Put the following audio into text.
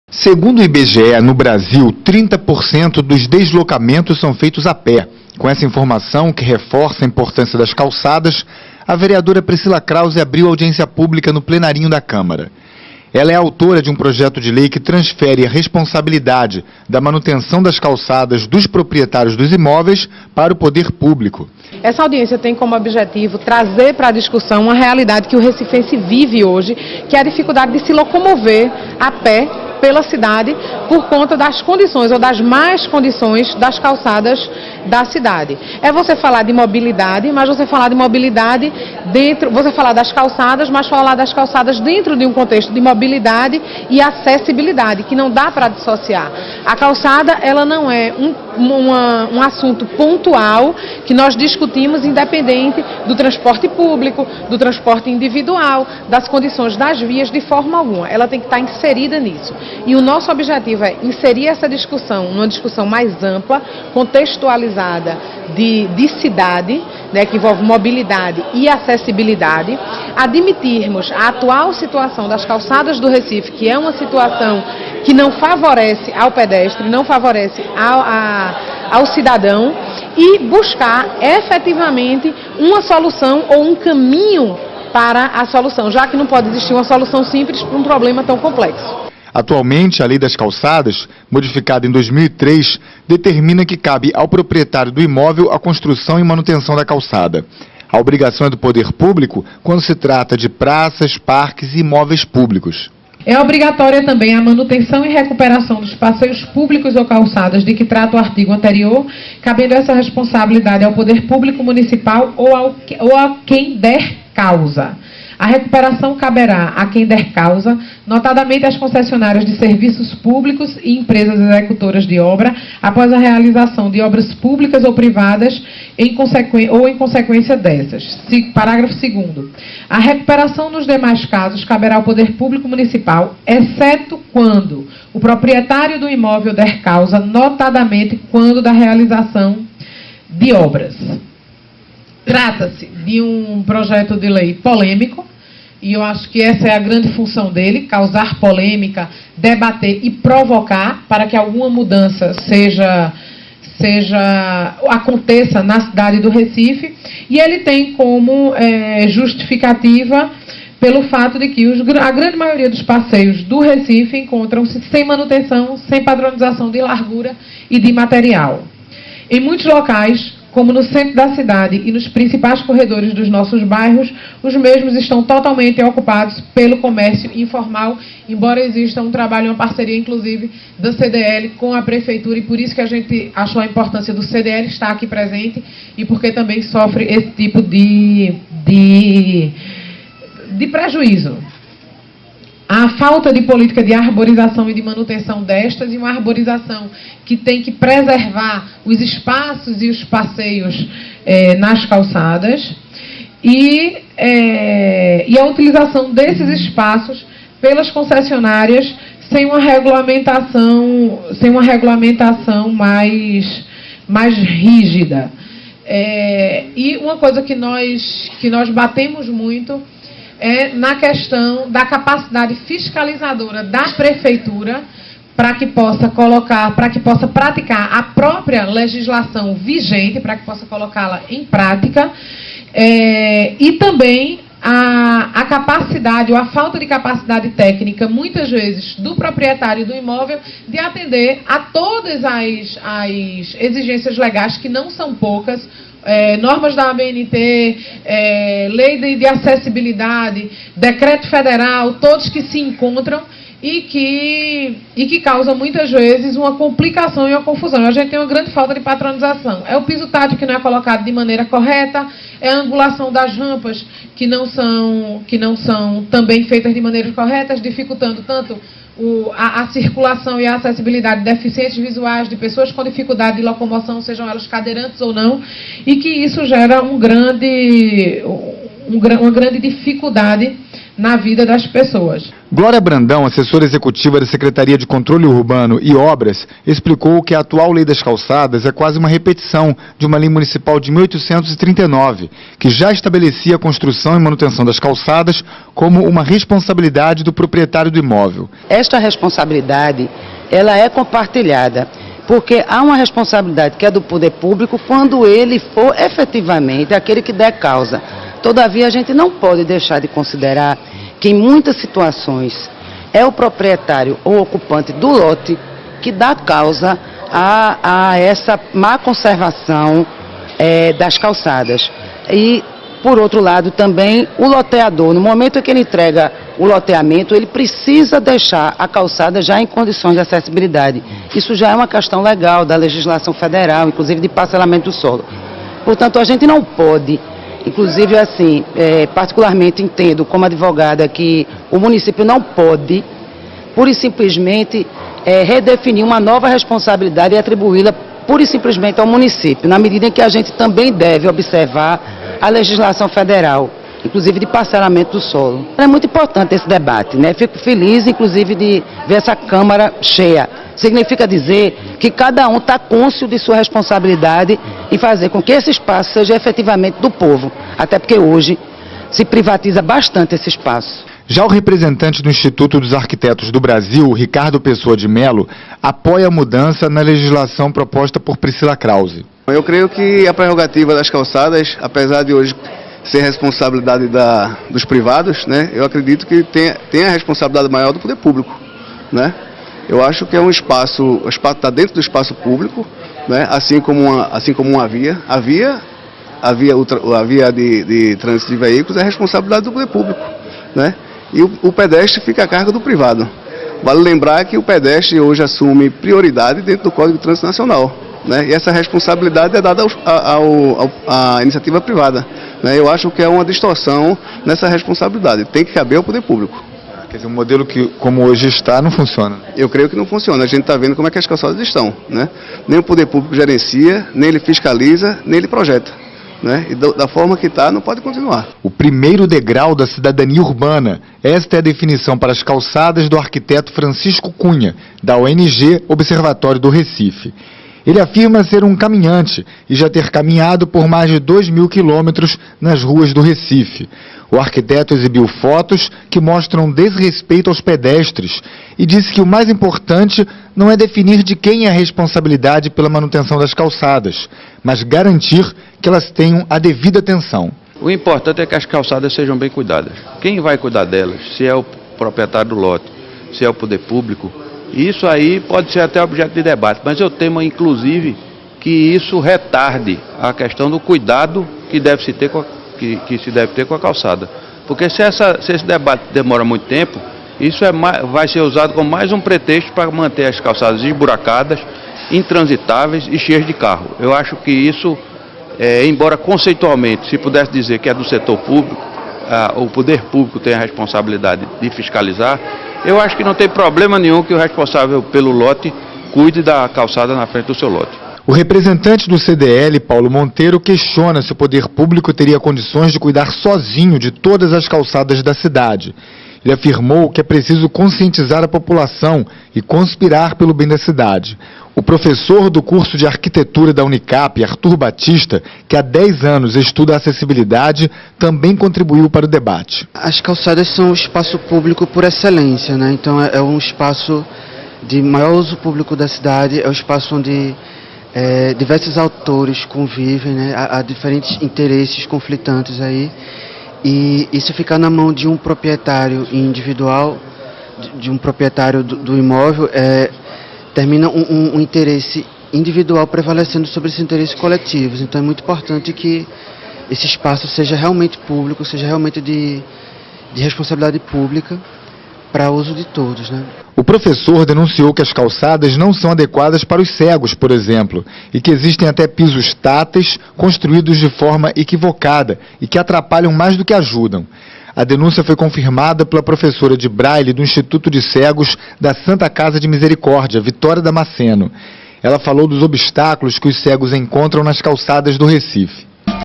Segundo o IBGE, no Brasil, 30% dos deslocamentos são feitos a pé. Com essa informação, que reforça a importância das calçadas, a vereadora Priscila Krause abriu audiência pública no plenarinho da Câmara. Ela é autora de um projeto de lei que transfere a responsabilidade da manutenção das calçadas dos proprietários dos imóveis para o poder público. Essa audiência tem como objetivo trazer para a discussão uma realidade que o recifense vive hoje, que é a dificuldade de se locomover a pé pela cidade por conta das condições ou das más condições das calçadas da cidade. É você falar de mobilidade, mas você falar de mobilidade dentro, você falar das calçadas, mas falar das calçadas dentro de um contexto de mobilidade e acessibilidade, que não dá para dissociar. A calçada, ela não é um assunto pontual que nós discutimos independente do transporte público, do transporte individual, das condições das vias de forma alguma. Ela tem que estar inserida nisso. E o nosso objetivo é inserir essa discussão numa discussão mais ampla, contextualizada de cidade, né, que envolve mobilidade e acessibilidade, admitirmos a atual situação das calçadas do Recife, que é uma situação que não favorece ao pedestre, não favorece ao cidadão, e buscar efetivamente uma solução ou um caminho para a solução, já que não pode existir uma solução simples para um problema tão complexo. Atualmente, a Lei das Calçadas, modificada em 2003, determina que cabe ao proprietário do imóvel a construção e manutenção da calçada. A obrigação é do poder público quando se trata de praças, parques e imóveis públicos. É obrigatória também a manutenção e recuperação dos passeios públicos ou calçadas de que trata o artigo anterior, cabendo essa responsabilidade ao poder público municipal ou a quem der causa. A recuperação caberá a quem der causa, notadamente às concessionárias de serviços públicos e empresas executoras de obra, após a realização de obras públicas ou privadas em consequência dessas. Parágrafo 2º. A recuperação nos demais casos caberá ao poder público municipal, exceto quando o proprietário do imóvel der causa, notadamente quando da realização de obras. Trata-se de um projeto de lei polêmico, e eu acho que essa é a grande função dele, causar polêmica, debater e provocar para que alguma mudança aconteça na cidade do Recife, e ele tem como justificativa pelo fato de que a grande maioria dos passeios do Recife encontram-se sem manutenção, sem padronização de largura e de material. Em muitos locais, como no centro da cidade e nos principais corredores dos nossos bairros, os mesmos estão totalmente ocupados pelo comércio informal, embora exista um trabalho, uma parceria, inclusive, da CDL com a Prefeitura, e por isso que a gente achou a importância do CDL estar aqui presente, e porque também sofre esse tipo de prejuízo. A falta de política de arborização e de manutenção destas, e uma arborização que tem que preservar os espaços e os passeios nas calçadas, e a utilização desses espaços pelas concessionárias sem uma regulamentação mais rígida. E uma coisa que nós batemos muito na questão da capacidade fiscalizadora da Prefeitura para que possa praticar a própria legislação vigente, para que possa colocá-la em prática, e também a capacidade ou a falta de capacidade técnica, muitas vezes, do proprietário do imóvel de atender a todas as exigências legais, que não são poucas, normas da ABNT, lei de acessibilidade, decreto federal, todos que se encontram e que causam muitas vezes uma complicação e uma confusão. A gente tem uma grande falta de patronização. É o piso tátil que não é colocado de maneira correta, é a angulação das rampas que não são também feitas de maneiras corretas, dificultando tanto a circulação e a acessibilidade de deficientes visuais, de pessoas com dificuldade de locomoção, sejam elas cadeirantes ou não, e que isso gera uma grande dificuldade na vida das pessoas. Glória Brandão, assessora executiva da Secretaria de Controle Urbano e Obras, explicou que a atual Lei das Calçadas é quase uma repetição de uma lei municipal de 1839, que já estabelecia a construção e manutenção das calçadas como uma responsabilidade do proprietário do imóvel. Esta responsabilidade, ela é compartilhada, porque há uma responsabilidade que é do poder público quando ele for efetivamente aquele que der causa. Todavia, a gente não pode deixar de considerar que em muitas situações é o proprietário ou ocupante do lote que dá causa a essa má conservação das calçadas. E, por outro lado, também o loteador, no momento em que ele entrega o loteamento, ele precisa deixar a calçada já em condições de acessibilidade. Isso já é uma questão legal da legislação federal, inclusive de parcelamento do solo. Portanto, a gente não pode... Inclusive, assim, particularmente entendo como advogada que o município não pode, pura e simplesmente, redefinir uma nova responsabilidade e atribuí-la pura e simplesmente ao município, na medida em que a gente também deve observar a legislação federal, inclusive de parcelamento do solo. É muito importante esse debate, né? Fico feliz, inclusive, de ver essa Câmara cheia. Significa dizer que cada um está cônscio de sua responsabilidade em fazer com que esse espaço seja efetivamente do povo, até porque hoje se privatiza bastante esse espaço. Já o representante do Instituto dos Arquitetos do Brasil, Ricardo Pessoa de Mello, apoia a mudança na legislação proposta por Priscila Krause. Eu creio que a prerrogativa das calçadas, apesar de hoje ser responsabilidade dos privados, né, eu acredito que tem a responsabilidade maior do poder público, né? Eu acho que é o espaço está dentro do espaço público, né, assim como uma via. A via de trânsito de veículos é responsabilidade do poder público, né? E o pedestre fica a cargo do privado. Vale lembrar que o pedestre hoje assume prioridade dentro do Código de Trânsito Nacional, né? E essa responsabilidade é dada à iniciativa privada, né? Eu acho que é uma distorção nessa responsabilidade. Tem que caber ao poder público. Quer dizer, um modelo que, como hoje está, não funciona. Eu creio que não funciona. A gente está vendo como é que as calçadas estão, né? Nem o poder público gerencia, nem ele fiscaliza, nem ele projeta, né? E da forma que está, não pode continuar. O primeiro degrau da cidadania urbana. Esta é a definição para as calçadas do arquiteto Francisco Cunha, da ONG Observatório do Recife. Ele afirma ser um caminhante e já ter caminhado por mais de 2.000 quilômetros nas ruas do Recife. O arquiteto exibiu fotos que mostram desrespeito aos pedestres e disse que o mais importante não é definir de quem é a responsabilidade pela manutenção das calçadas, mas garantir que elas tenham a devida atenção. O importante é que as calçadas sejam bem cuidadas. Quem vai cuidar delas? Se é o proprietário do lote, se é o poder público. Isso aí pode ser até objeto de debate, mas eu temo, inclusive, que isso retarde a questão do cuidado que se deve ter com a calçada. Porque se esse debate demora muito tempo, isso vai ser usado como mais um pretexto para manter as calçadas esburacadas, intransitáveis e cheias de carro. Eu acho que isso, embora conceitualmente se pudesse dizer que é do setor público, o poder público tem a responsabilidade de fiscalizar, eu acho que não tem problema nenhum que o responsável pelo lote cuide da calçada na frente do seu lote. O representante do CDL, Paulo Monteiro, questiona se o poder público teria condições de cuidar sozinho de todas as calçadas da cidade. Ele afirmou que é preciso conscientizar a população e conspirar pelo bem da cidade. O professor do curso de arquitetura da Unicap, Arthur Batista, que há 10 anos estuda a acessibilidade, também contribuiu para o debate. As calçadas são o espaço público por excelência, né? Então é um espaço de maior uso público da cidade, é um espaço onde diversos autores convivem, né? Há diferentes interesses conflitantes aí. E isso ficar na mão de um proprietário individual, de um proprietário do imóvel, termina um interesse individual prevalecendo sobre esses interesses coletivos. Então é muito importante que esse espaço seja realmente público, seja realmente de responsabilidade pública para uso de todos, né? O professor denunciou que as calçadas não são adequadas para os cegos, por exemplo, e que existem até pisos táteis construídos de forma equivocada e que atrapalham mais do que ajudam. A denúncia foi confirmada pela professora de Braille do Instituto de Cegos da Santa Casa de Misericórdia, Vitória Damasceno. Ela falou dos obstáculos que os cegos encontram nas calçadas do Recife.